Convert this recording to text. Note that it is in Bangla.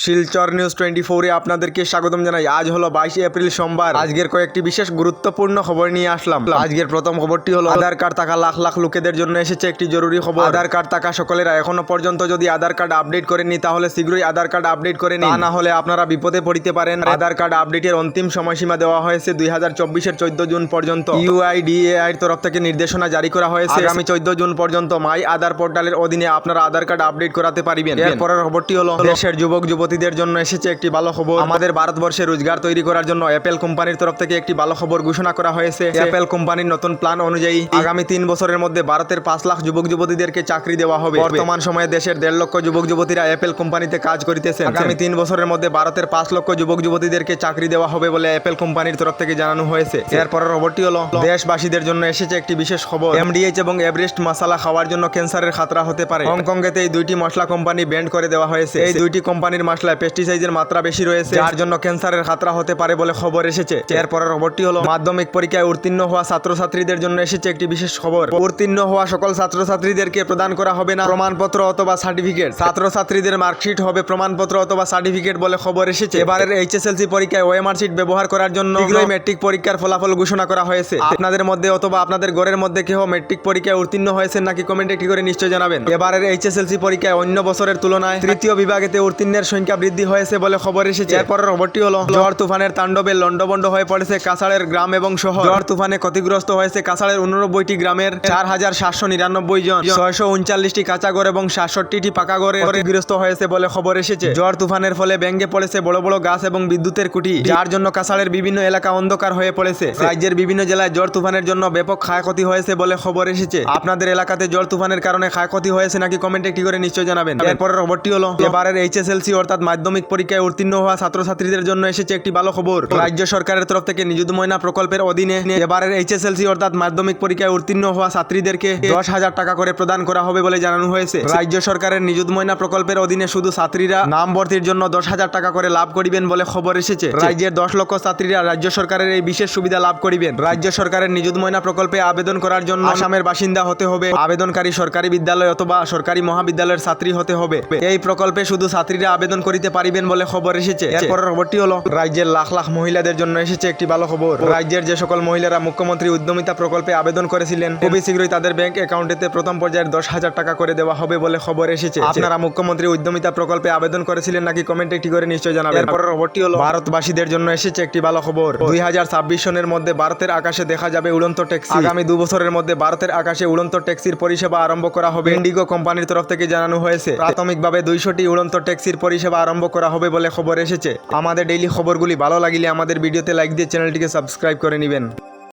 শিলচর নিউজ 24-এ আপনাদেরকে স্বাগতম জানাই। আজ হলো 22 এপ্রিল সোমবার। আজকের কয়েকটি বিশেষ গুরুত্বপূর্ণ খবর নিয়ে আসলাম। আজকের প্রথম খবরটি হলো আধার কার্ড থাকা লাখ লাখ লোকেদের জন্য এসেছে একটি জরুরি খবর। আধার কার্ড থাকা সকলেরা এখনো পর্যন্ত যদি আধার কার্ড আপডেট করেননি তাহলে শীঘ্রই আধার কার্ড আপডেট করে নিন, তা না হলে আপনারা বিপদে পড়তে পারেন। আধার কার্ড আপডেটের অন্তিম সময়সীমা দেওয়া হয়েছে 2024-এর 14 জুন পর্যন্ত। ইউআইডিএআই এর তরফ থেকে নির্দেশনা জারি করা হয়েছে আগামী 14 জুন পর্যন্ত মাই আধার পোর্টালের অধীনে আপনারা আধার কার্ড আপডেট করাতে পারবেন। এরপরের খবরটি হলো দেশের যুবক যুবতীদের জন্য এসেছে একটি ভালো খবর। আমাদের ভারতবর্ষে রোজগার তৈরি করার জন্য অ্যাপেল কোম্পানির তরফ থেকে একটি ভালো খবর ঘোষণা করা হয়েছে। অ্যাপেল কোম্পানির নতুন প্ল্যান অনুযায়ী আগামী 3 বছরের মধ্যে ভারতের 5 লাখ যুবক যুবতীদেরকে চাকরি দেওয়া হবে। বর্তমান সময়ে দেশের 1.5 লক্ষ যুবক যুবতীরা অ্যাপেল কোম্পানিতে কাজ করিতেছেন। আগামী 3 বছরের মধ্যে ভারতের 5 লক্ষ যুবক যুবতীদেরকে চাকরি দেওয়া হবে বলে অ্যাপেল কোম্পানির তরফ থেকে জানানো হয়েছে। এরপরের খবরটি হলো দেশবাসীদের জন্য এসেছে একটি বিশেষ খবর। এমডিএইচ এবং এভারেস্ট মশলা খাওয়ার জন্য ক্যান্সারের খাতরা হতে পারে। হংকংয়েতে এই দুইটি মশলা কোম্পানি ব্যান্ড করে দেওয়া হয়েছে। এই দুইটি কোম্পানির মশলায় পেস্টিসাইডের মাত্রা বেশি রয়েছে, যার জন্য ক্যান্সারের খাতরা হতে পারে বলে খবর এসেছে। এরপরের খবরটি হলো মাধ্যমিক পরীক্ষায় উত্তীর্ণ হওয়া ছাত্রছাত্রীদের জন্য এসেছে একটি বিশেষ খবর। উত্তীর্ণ হওয়া সকল ছাত্রছাত্রীদেরকে প্রদান করা হবে না প্রমাণপত্র অথবা সার্টিফিকেট। ছাত্রছাত্রীদের মার্কশিট হবে প্রমাণপত্র অথবা সার্টিফিকেট বলে খবর এসেছে। এবারের এইচএসএলসি পরীক্ষায় ওএমআর শিট ব্যবহার করার জন্য শীঘ্রই ম্যাট্রিক পরীক্ষার ফলাফল ঘোষণা করা হয়েছে। আপনাদের মধ্যে অথবা আপনাদের ঘরের মধ্যে কেউ ম্যাট্রিক পরীক্ষায় উত্তীর্ণ হয়েছেন নাকি কমেন্টে একটি করে নিশ্চয় জানাবেন। এবারের এইচএসএলসি পরীক্ষায় অন্য বছরের তুলনায় তৃতীয় বিভাগেতে উত্তীর্ণের সংখ্যা বৃদ্ধি হয়েছে বলে খবর এসেছে। এরপরের খবরটি হলো ঝড় তুফানের তাণ্ডবে লন্ডভন্ড হয়ে পড়েছে কাছাড়ের গ্রাম এবং শহর। ঝড় তুফানে ক্ষতিগ্রস্ত হয়েছে কাছাড়ের 89টি গ্রামের 4799 জন। 639টি কাঁচা ঘর এবং 67টি পাকা ঘরে ক্ষতিগ্রস্ত হয়েছে বলে খবর এসেছে। ঝড় তুফানের ফলে ভেঙে পড়েছে বড় বড় গাছ এবং বিদ্যুতের খুঁটি, যার জন্য কাছাড়ের বিভিন্ন এলাকা অন্ধকার হয়ে পড়েছে। রাজ্যের বিভিন্ন জেলায় ঝড় তুফানের জন্য ব্যাপক ক্ষয়ক্ষতি হয়েছে বলে খবর এসেছে। আপনাদের এলাকাতে ঝড় তুফানের কারণে ক্ষয়ক্ষতি হয়েছে নাকি কমেন্টে একটি করে নিশ্চয় জানাবেন। এরপরের খবরটি হলো এবারের এইচএসএলসি অর্থাৎ মাধ্যমিক পরীক্ষায় উত্তীর্ণ হওয়া ছাত্রছাত্রীদের জন্য এসেছে একটি ভালো খবর। রাজ্য সরকারের তরফ থেকে নিযুত ময়না প্রকল্পের অধীনে এবারের এইচএসএলসি অর্থাৎ মাধ্যমিক পরীক্ষায় উত্তীর্ণ হওয়া ছাত্রীদেরকে 10,000 টাকা করে প্রদান করা হবে বলে জানানো হয়েছে। রাজ্য সরকারের নিযুত ময়না প্রকল্পের অধীনে শুধু ছাত্রীরা নাম ভর্তির জন্য 10,000 টাকা করে লাভ করিবেন বলে খবর এসেছে। রাজ্যের 10 লক্ষ ছাত্রীরা রাজ্য সরকারের এই বিশেষ সুবিধা লাভ করিবেন। রাজ্য সরকারের নিযুত ময়না প্রকল্পে আবেদন করার জন্য আসামের বাসিন্দা হতে হবে, আবেদনকারী সরকারি বিদ্যালয় অথবা সরকারি মহাবিদ্যালয়ের ছাত্রী হতে হবে। এই প্রকল্পে শুধু ছাত্রীরা আবেদন করিতে পারিবেন বলে খবর এসেছে। এরপরের খবরটি হলো রাজ্যের লাখ লাখ মহিলাদের জন্য এসেছে একটি ভালো খবর। রাজ্যের যে সকল মহিলারা মুখ্যমন্ত্রী উদ্যমিতা প্রকল্পে আবেদন করেছিলেন খুবই শীঘ্রই তাদের ব্যাংক অ্যাকাউন্টেতে প্রথম পর্যায়ের 10,000 টাকা করে দেওয়া হবে বলে খবর এসেছে। আপনারা মুখ্যমন্ত্রী উদ্যমিতা প্রকল্পে আবেদন করেছিলেন নাকি কমেন্টে একটি করে নিশ্চয় জানাবেন। এরপরের খবরটি হলো ভারতবাসীদের জন্য এসেছে একটি ভালো খবর। 2026 সনের মধ্যে ভারতের আকাশে দেখা যাবে উড়ন্ত ট্যাক্সি। আগামী 2 বছরের মধ্যে ভারতের আকাশে উড়ন্ত ট্যাক্সির পরিষেবা আরম্ভ করা হবে। ইন্ডিগো কোম্পানির তরফ থেকে জানানো হয়েছে প্রাথমিকভাবে 200টি উড়ন্ত ট্যাক্সির পরিষেবা আরম্ভ করা হবে বলে খবর এসেছে। আমাদের ডেইলি খবরগুলি ভালো লাগিলে আমাদের ভিডিওতে লাইক দিয়ে চ্যানেলটিকে সাবস্ক্রাইব করে নেবেন।